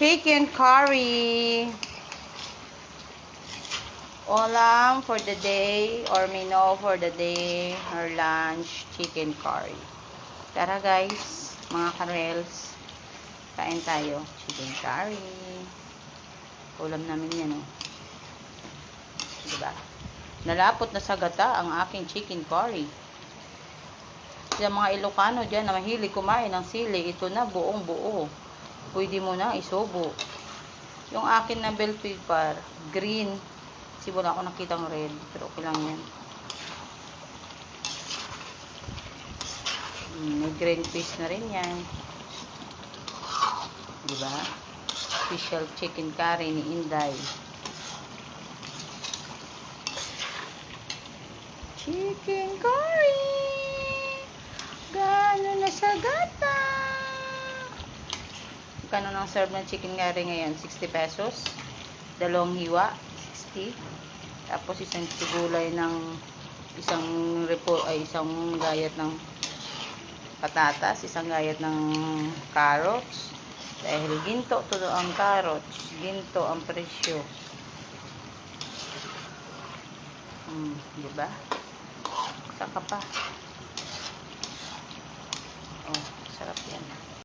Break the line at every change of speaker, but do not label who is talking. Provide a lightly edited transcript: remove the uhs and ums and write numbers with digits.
chicken curry. Ulam for the day or menu for the day or lunch, chicken curry. Tara guys, mga karels, kain tayo. Chicken curry. Ulam namin yan, oh. Diba? Nalapot na sa gata ang aking chicken curry. Yung mga Ilocano dyan na mahilig kumain ng sili, ito na buong buo. Pwede mo na isubo. Yung akin na bell pepper, green. Kasi wala ako nakitang red, pero okay lang yan. May green fish na rin yan. Diba? Special chicken curry ni Inday. Chicken curry! Gano'n na sa gata! Kano nang serve ng chicken curry ngayon? 60 pesos. Dalawang hiwa, 60. Tapos isang sigulay ng isang gayat ng patatas, isang gayat ng carrots. Dahil ginto to ang carrots, ginto ang presyo. Diba? Saka pa. Oh, sarap yan.